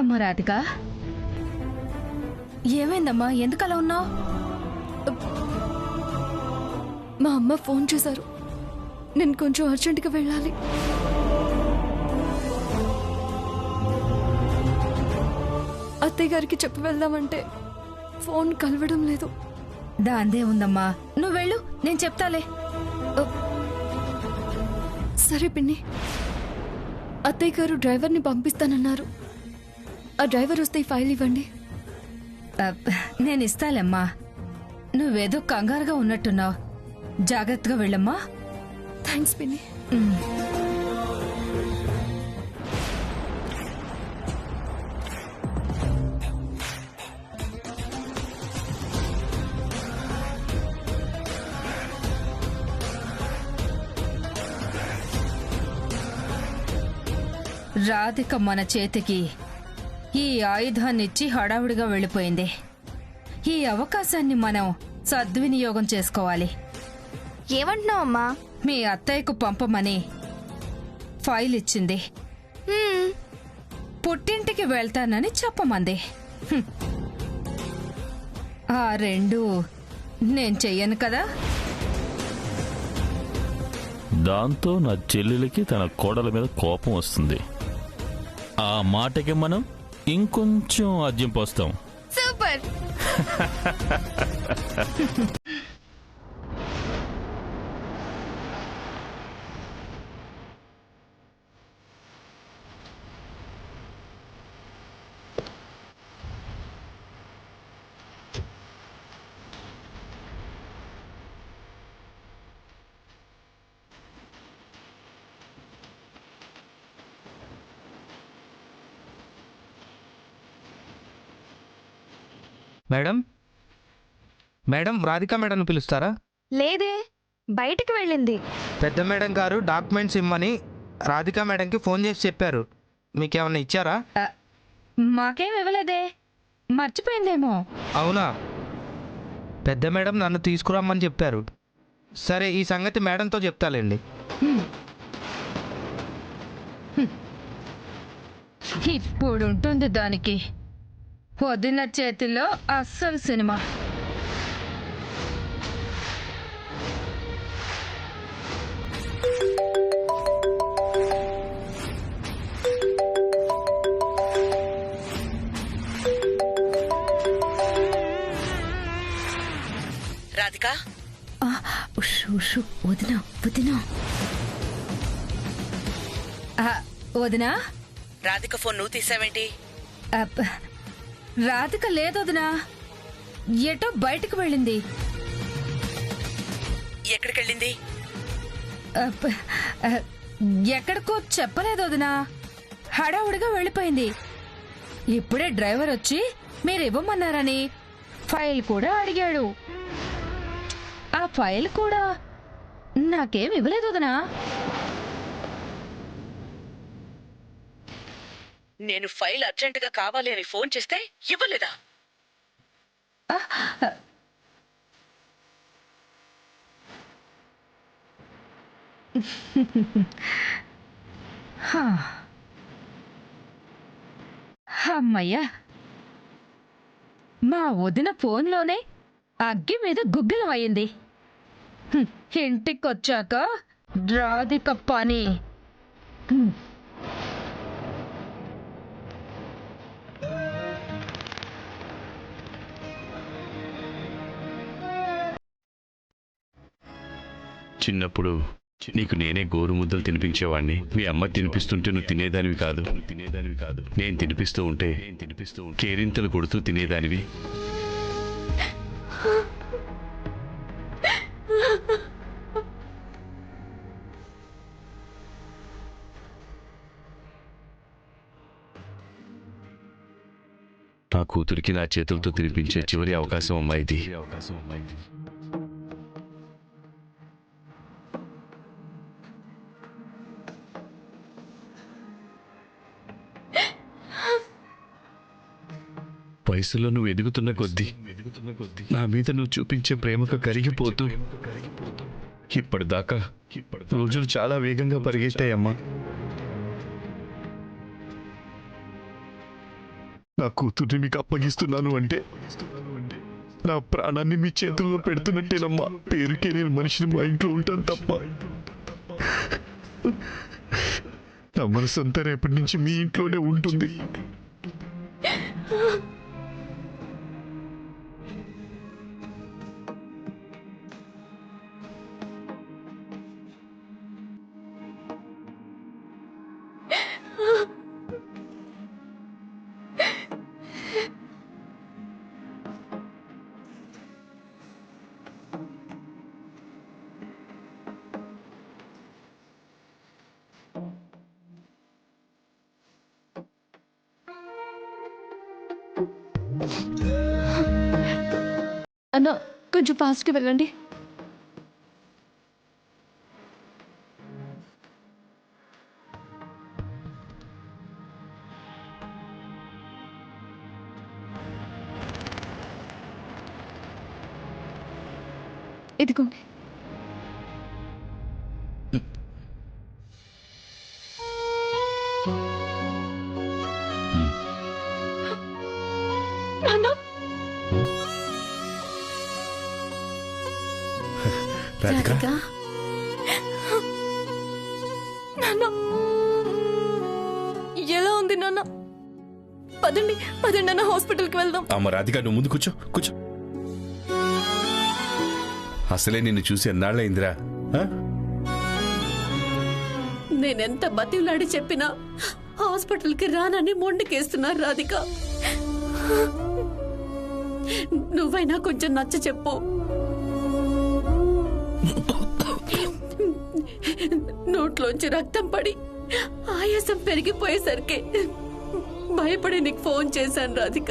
అమ్మ రాధిక, ఏమైందమ్మా? ఎందుకు అలా ఉన్నావు? మా అమ్మ ఫోన్ చేశారు. నేను కొంచెం అర్జెంటుగా వెళ్ళాలి. అత్తయ్య గారికి చెప్పి వెళ్దామంటే ఫోన్ కలవడం లేదు. దాందే ఉందమ్మా, నువ్వు వెళ్ళు, నేను చెప్తాలే. సరే పిన్ని. అత్తయ్య గారు డ్రైవర్ని పంపిస్తానన్నారు. ఆ డ్రైవర్ వస్తే ఈ ఫైల్ ఇవ్వండి. నేను ఇస్తాలేమ్మా. నువ్వేదో కంగారుగా ఉన్నట్టున్నావు. జాగ్రత్తగా వెళ్ళమ్మా. థ్యాంక్స్ పిన్ని. రాధిక మన చేతికి ఈ ఆయుధాన్నిచ్చి హడావుడిగా వెళ్ళిపోయింది. ఈ అవకాశాన్ని మనం సద్వినియోగం చేసుకోవాలి. ఏమంటున్నావు అమ్మా? మీ అత్తయ్యకు పంపమని ఫైల్ ఇచ్చింది. పుట్టింటికి వెళ్తానని చెప్పమంది. ఆ రెండు నేను చెయ్యను కదా. దాంతో నా చెల్లెలికి తన కోడల మీద కోపం వస్తుంది. ఆ మాటకి మనం ఇంకొంచెం అజ్యం పోస్తాం. Super. Madam, madam Radhika madam పిలుస్తారా? లేదే, బయటికి వెళ్ళింది. పెద్ద మేడం గారు డాక్యుమెంట్స్ ఇమ్మని రాధిక మేడంకి ఫోన్ చేసి చెప్పారు. మీకేమన్నా ఇచ్చారా? మాకేం ఇవ్వలేదే, మర్చిపోయిందేమో. అవునా? పెద్ద మేడం నన్ను తీసుకురమ్మని చెప్పారు. సరే, ఈ సంగతి మేడంతో చెప్తాలేండి. ఇప్పుడుంటుంది దానికి. వదిన చేతిలో అస్సలు సినిమా. రాధిక, వదినా వదినా వదినా. రాధిక ఫోన్ నువ్వు తీసావేంటి? రాధిక లేదు వదినా, ఎటో బయటకు వెళ్ళింది. ఎక్కడికెళ్ళింది? ఎక్కడికో చెప్పలేదు వదినా, హడావుడిగా వెళ్ళిపోయింది. ఇప్పుడే డ్రైవర్ వచ్చి మీరు ఇవ్వమన్నారని ఫైల్ కూడా అడిగాడు. ఆ ఫైల్ కూడా నాకేం ఇవ్వలేదు వదినా. నేను ఫైల్ అర్జెంటుగా కావాలి అని ఫోన్ చేస్తే ఇవ్వలేదా? అమ్మయ్యా, మా వదిన ఫోన్లోనే అగ్గి మీద గుగ్గిలం అయింది. ఇంటికొచ్చాక రాధిక పని. చిన్నప్పుడు నీకు నేనే గోరు ముద్దలు తినిపించేవాడిని. మీ అమ్మ తినిపిస్తుంటే నువ్వు తినేదానివి కాదు. నేను తినిపిస్తూ ఉంటే కేరింతలు కొడుతూ తినేదానివి. నా కూతురికి నా చేతులతో తినిపించే చివరి అవకాశం అమ్మాయిది. వయసులో నువ్వు ఎదుగుతున్న కొద్దీ నా మీద నువ్వు చూపించే ప్రేమకు కరిగిపోతూ ఇప్పటిదాకా రోజులు చాలా వేగంగా పరిగెట్టాయమ్మా. నా కూతుర్ని మీకు అప్పగిస్తున్నాను అంటే నా ప్రాణాన్ని మీ చేతుల్లో పెడుతున్నట్టేనమ్మా. పేరుకే నేను మనిషిని మా ఇంట్లో ఉంటాను తప్ప నా మనసు అంతా రేపటి నుంచి మీ ఇంట్లోనే ఉంటుంది. అన్న కొంచెం ఫాస్ట్గా వెళ్ళండి. ఇదిగోండి. నాన్న రాధిక నాన్న ఎలా ఉంది నాన్న? పదండి పదండి అన్న, హాస్పిటల్కి వెళ్దాం. అమ్మ రాధిక, నువ్వు ముందు కూర్చో కూర్చో. అసలే నిన్ను చూసి ఎన్నాళ్ళయిందిరా. నేనెంత బతిలాడి చెప్పినా హాస్పిటల్కి రానని మొండికేస్తున్నారు రాధిక. నువ్వైనా కొంచెం నచ్చ చెప్పు. నోట్లోంచి రక్తం పడి ఆయాసం పెరిగిపోయేసరికి భయపడి నీకు ఫోన్ చేశాను రాధిక.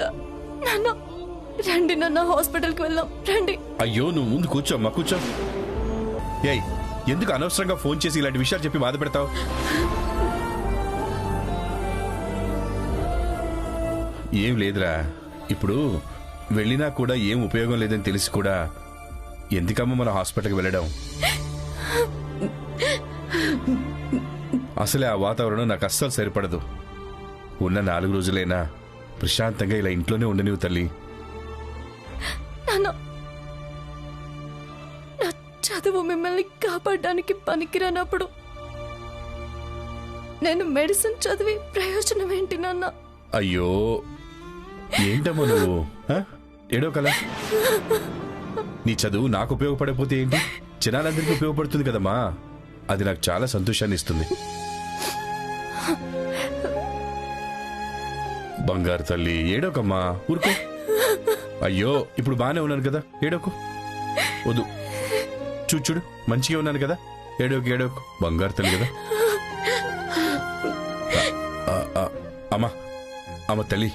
నాన్న రండి నాన్న, హాస్పిటల్కి వెళ్దాం రండి. అయ్యో, నువ్వు ముందు కూర్చో అమ్మా, కూర్చో. ఏయ్, ఎందుకు అనవసరంగా ఫోన్ చేసి ఇలాంటి విషయాలు చెప్పి బాధ పెడతావు? ఏం లేదురా, ఇప్పుడు వెళ్ళినా కూడా ఏం ఉపయోగం లేదని తెలిసి కూడా ఎందుకమ్మా మనం హాస్పిటల్కి వెళ్ళడం? అసలే ఆ వాతావరణం నాకు అస్సలు సరిపడదు. ఉన్న 4 రోజులైనా ప్రశాంతంగా ఇలా ఇంట్లోనే ఉండనివ్వు తల్లి. నాన్న నా చదువు మిమ్మల్ని కాపాడడానికి పనికిరానప్పుడు నేను మెడిసిన్ చదివి ప్రయోజనం ఏంటి నాన్న? అయ్యో, ఏంటమ్మా నువ్వు ఏడో కల? నీ చదువు నాకు ఉపయోగపడకపోతే ఏంటి, జనాలందరికీ ఉపయోగపడుతుంది కదమ్మా. అది నాకు చాలా సంతోషాన్ని ఇస్తుంది. బంగారు తల్లి, ఏడోకమ్మా, ఊరుకో. అయ్యో, ఇప్పుడు బానే ఉన్నాను కదా, ఏడోకు. వద్దు, చూడు మంచిగా ఉన్నాను కదా, ఏడోకు ఏడోకు, బంగారు తల్లి కదా. అమ్మా అమ్మ తల్లి,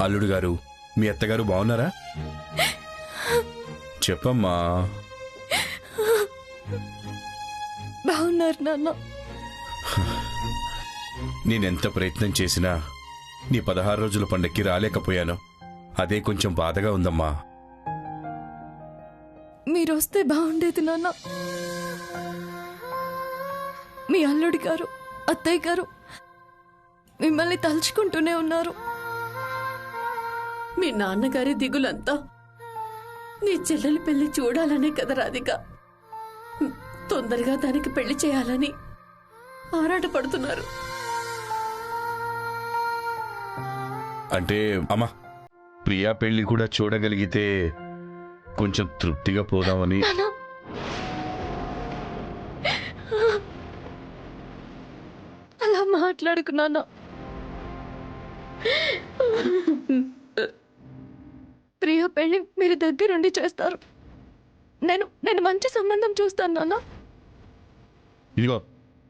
అల్లుడు గారు మీ అత్తగారు బాగున్నారా? చెప్పమ్మా. బాగున్నారు నాన్న. నేనెంత ప్రయత్నం చేసినా నీ 16 రోజుల పండక్కి రాలేకపోయాను. అదే కొంచెం బాధగా ఉందమ్మా. మీరు వస్తే బాగుండేది నాన్న. మీ అల్లుడి గారు అత్తయ్య గారు మిమ్మల్ని తలుచుకుంటూనే ఉన్నారు. మీ నాన్నగారి దిగులంతా నీ చెల్లెలి పెళ్లి చూడాలనే కదా రాధిక. తొందరగా దానికి పెళ్లి చేయాలని ఆరాటపడుతున్నారు. అంటే అమ్మా, ప్రియా పెళ్లి కూడా చూడగలిగితే కొంచెం తృప్తిగా పోదామని. అలా మాట్లాడుకున్నాను. ప్రియ పెళ్లి మీరు దగ్గరుండి చేస్తారు. నేను మంచి సంబంధం చూస్తాను నాన్న. ఇదిగో,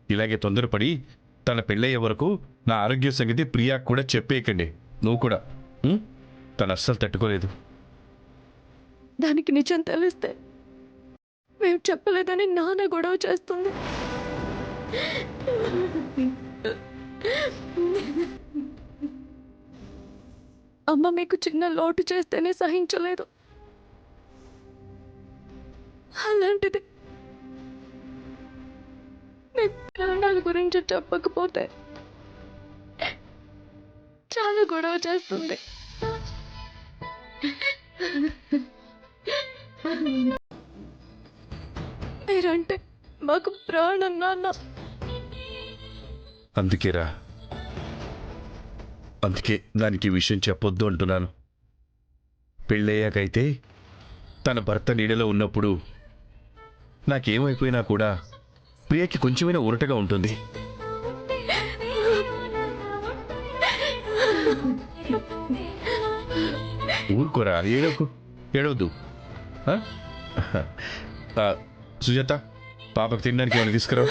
ఇలాగే తొందరపడి తన పెళ్ళయ్యే వరకు నా ఆరోగ్య సంగతి ప్రియాకు కూడా చెప్పేయకండి. నువ్వు కూడా. తను అస్సలు తట్టుకోలేదు. దానికి నిజం తెలిస్తే మేము చెప్పలేదని నాన్న గొడవ చేస్తుంది. అమ్మ మీకు చిన్న లోటు చేస్తేనే సహించలేదు. అలాంటిది మీ ప్రాణాల గురించి చెప్పకపోతే చాలా గొడవ చేస్తుంది. మీరంటే మాకు ప్రాణం నాన్న. అందుకేరా, అందుకే దానికి ఈ విషయం చెప్పొద్దు అంటున్నాను. పెళ్ళయ్యాకైతే తన భర్త నీడలో ఉన్నప్పుడు నాకేమైపోయినా కూడా ప్రియకి కొంచెమైనా ఊరటగా ఉంటుంది. ఊరుకోరా, ఏడవద్దు. సుజాత, పాపకు తినడానికి ఏమైనా తీసుకురా.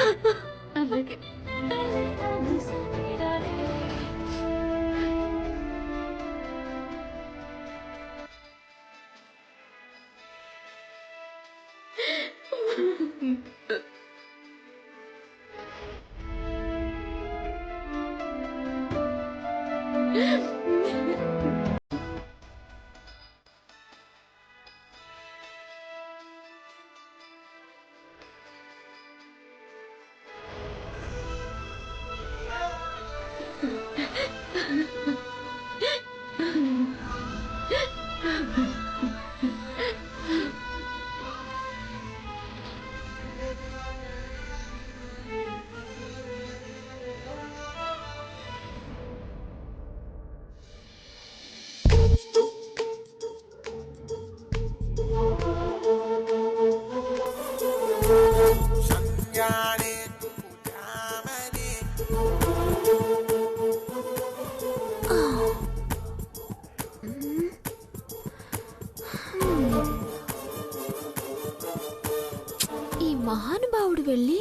ఈ మహానుభావుడు వెళ్ళి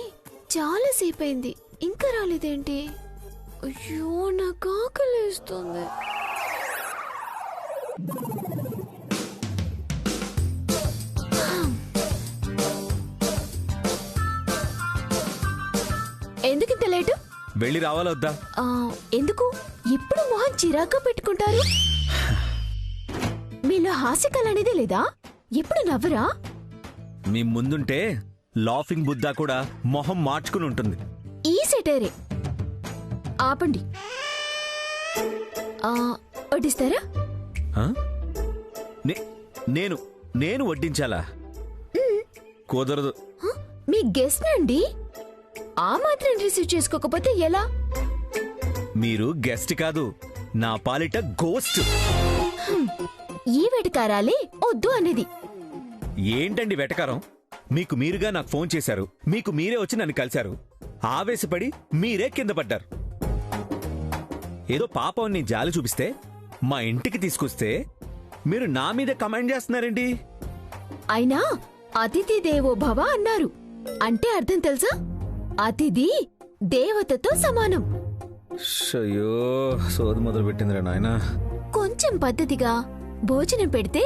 చాలా సేపు అయింది, ఇంకా రాలేదేంటి? అయ్యో, నాకు ఆకలేస్తుంది. ఎందుకు ఇంత లేటు? వెళ్ళి రావాలా వద్దా? ఎందుకు ఇప్పుడు మొహం చిరాగ్గా పెట్టుకుంటారు? మీలో హాస్యకళ అనేది లేదా? ఎప్పుడు నవ్వరా? మీ ముందుంటే లాఫింగ్ బుద్ధా కూడా మొహం మార్చుకుని ఉంటుంది. ఈ సెటైరే ఆపండి. వడ్డిస్తారా? నేను నేను వడ్డించాలా? కుదరదు. మీ గెస్ట్ అండి, ఆ మాత్రం రిసీవ్ చేసుకోకపోతే ఎలా? మీరు గెస్ట్ కాదు, నా పాలిట గోస్ట్. ఈ వెటకారాలే వద్దు అనేది. ఏంటండి వెటకారం? మీకు మీరుగా నాకు ఫోన్ చేశారు, మీకు మీరే వచ్చి నన్ను కలిశారు. ఆవేశపడి మీరే కింద పడ్డారు. ఏదో పాపం నీ జాలి చూపిస్తే మా ఇంటికి తీసుకొస్తే మీరు నా మీద కమెంట్ చేస్తున్నారేంటి? అయినా అతిథి దేవో భవ అన్నారు అంటే అర్థం తెలుసా? అతిథి దేవతతో సమానం. అయ్యో, సోది మొదలు పెట్టిందిరా నాయనా. కొంచెం పద్ధతిగా భోజనం పెడితే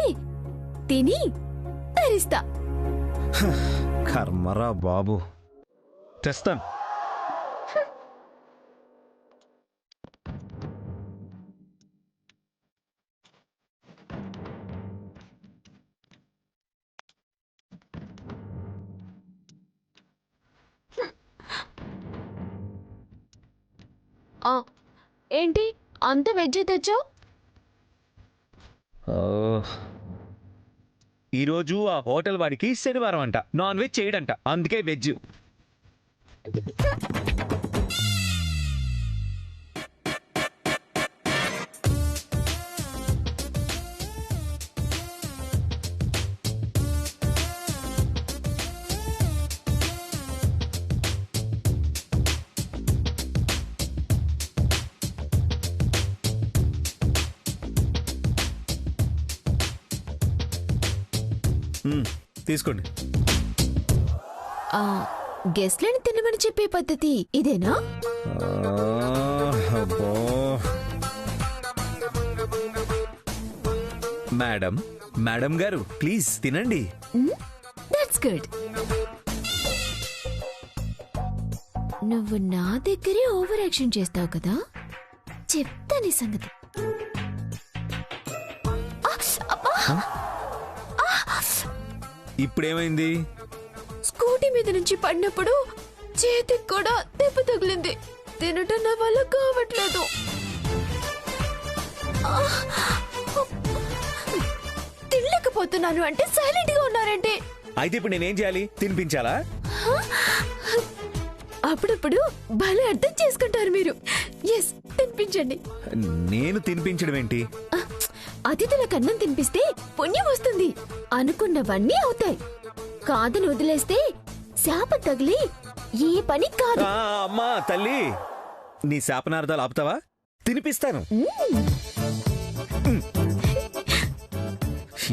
తిని తరిస్తా. కర్మరా బాబు. తెస్తాను. ఏంటి అంత వెజ్ తెచ్చావు? ఈరోజు ఆ హోటల్ వాడికి శనివారం అంట, నాన్ వెజ్ చేయడంట, అందుకే వెజ్. తీసుకోండి. గెస్ట్లని తినమని చెప్పే పద్ధతి ఇదేనా? మేడం, మేడం గారు ప్లీజ్ తినండి. That's good. నువ్వు నా దగ్గరే ఓవర్ యాక్షన్ చేస్తావు కదా, చెప్తా నీ సంగతి. ఇప్పుడేమైంది? స్కూటీ మీద నుంచి పడినప్పుడు చేతికి కూడా దెబ్బ తగిలింది. తినటం నా వల్ల కావట్లేదు. తినలే తినలేకపోతున్నాను అంటే సైలెంట్ గా ఉన్నారంటే అయితే ఇప్పుడు నేనేం చేయాలి? తినిపించాలా? అప్పుడప్పుడు భలే అర్థం చేసుకుంటారు మీరు. ఎస్, తినిపించండి. నేను తినిపించడం ఏంటి? అతిథులకు అన్నం తినిపిస్తే పుణ్యం వస్తుంది. అనుకున్నవన్నీ అవుతాయి. కాదని వదిలేస్తే శాపం తగిలి ఏ పని కాదు. అమ్మా తల్లి, నీ శాపనార్థాలు ఆపుతావా? తినిపిస్తాను.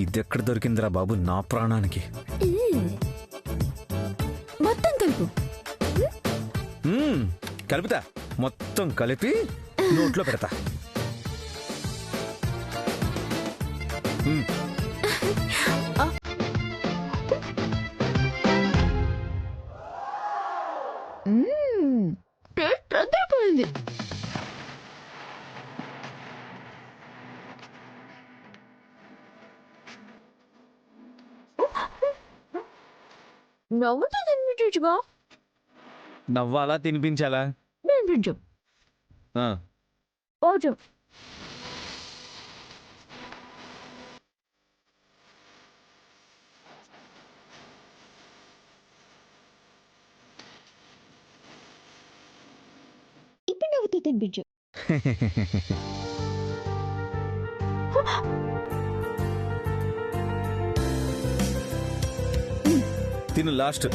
ఇదెక్కడ దొరికిందిరా బాబు నా ప్రాణానికి? మొత్తం కలుపు. కలుపుతా. మొత్తం కలిపి నోట్లో పెడతా. పోయింది. నవ్వుతా తినిపించుగా. నవ్వాలా తినిపించాలా? తినిపించు. ఆ. ఓజు. ఇప్పుడు నవ్వుతూ తినిపించు. తిను లాస్ట్.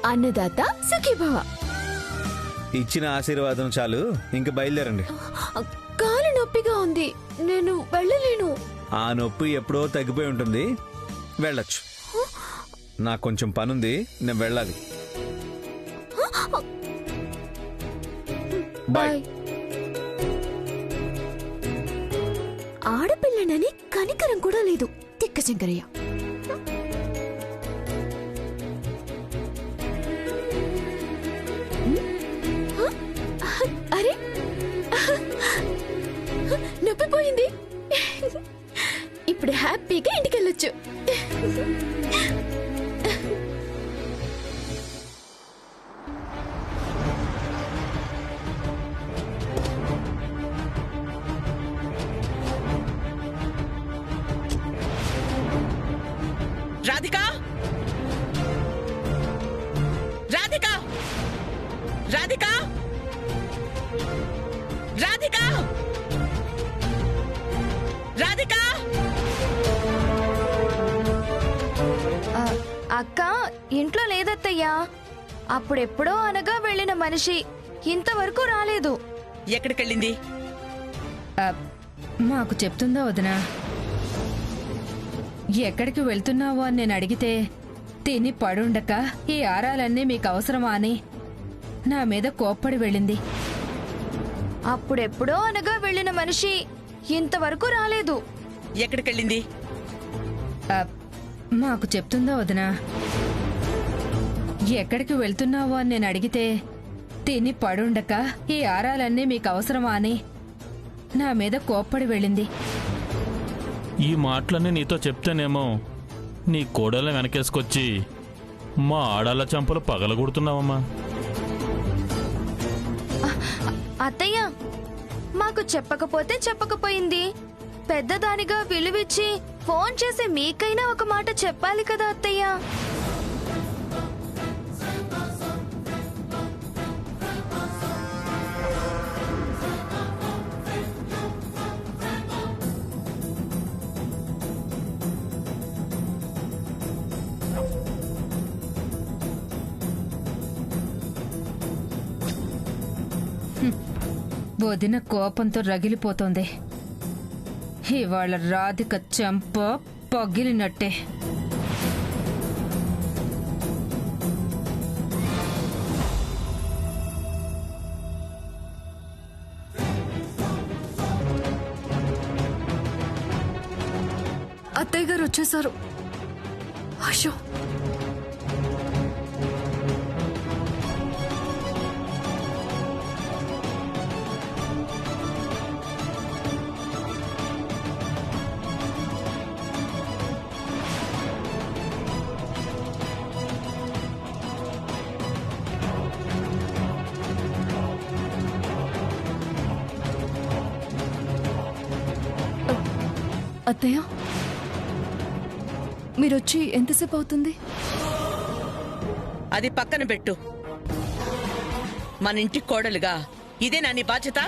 అన్నదాత సుఖీభవ. ఇచ్చిన ఆశీర్వాదం చాలు, ఇంక బయలుదేరండి. కాలు నొప్పిగా ఉంది, నేను వెళ్ళలేను. ఆ నొప్పి ఎప్పుడో తగ్గిపోయి ఉంటుంది, వెళ్ళొచ్చు. నాకు కొంచెం పనుంది, నేను వెళ్ళాలి. బాయ్. ఆడపిల్లనని కనికరం కూడా లేదు తిక్క శంకరయ్య. అరే, నొప్పిపోయింది. ఇప్పుడు హ్యాపీగా ఇంటికెళ్ళొచ్చు. రాధిక, రాధిక, రాధిక, రాధిక, రాధిక. అక్క ఇంట్లో లేదత్తయ్యా. అప్పుడెప్పుడో అనగా వెళ్ళిన మనిషి ఇంతవరకు రాలేదు. ఎక్కడికెళ్ళింది? మాకు చెప్తుందా వదినా? ఎక్కడికి వెళ్తున్నావో అని నేను అడిగితే తిని పడుండక ఈ ఆరాలన్నీ మీకు అవసరమా అని నా మీద కోప్పడి వెళ్ళింది. అప్పుడెప్పుడో అనగా వెళ్ళిన మనిషి ఇంతవరకు రాలేదు. ఎక్కడికెళ్ళింది? మాకు చెప్తుందా వదినా? ఎక్కడికి వెళ్తున్నావో అని నేను అడిగితే తిని పడుండక ఈ ఆరాలన్నీ మీకు అవసరమా అని నా మీద కోప్పడి వెళ్ళింది. ఈ మాటలన్నీ నీతో చెప్తేనేమో నీ కోడల్ని వెనకేసుకొచ్చి మా ఆడాళ్ళ చంపలు పగలగొడుతున్నావమ్మా. అత్తయ్య, మాకు చెప్పకపోతే చెప్పకపోయింది. పెద్దదానిగా విలువిచ్చి ఫోన్ చేసి మీకైనా ఒక మాట చెప్పాలి కదా అత్తయ్య. వదిన కోపంతో రగిలిపోతోంది. ఇవాళ రాధిక చెంప పగిలినట్టే. అత్తయ్య గారు వచ్చేసారు. అయ్యో, అత్తయ్య మీరొచ్చి ఎంతసేపు అవుతుంది? అది పక్కన పెట్టు. మన ఇంటి కోడలుగా ఇదే నా నీ బాధ్యత.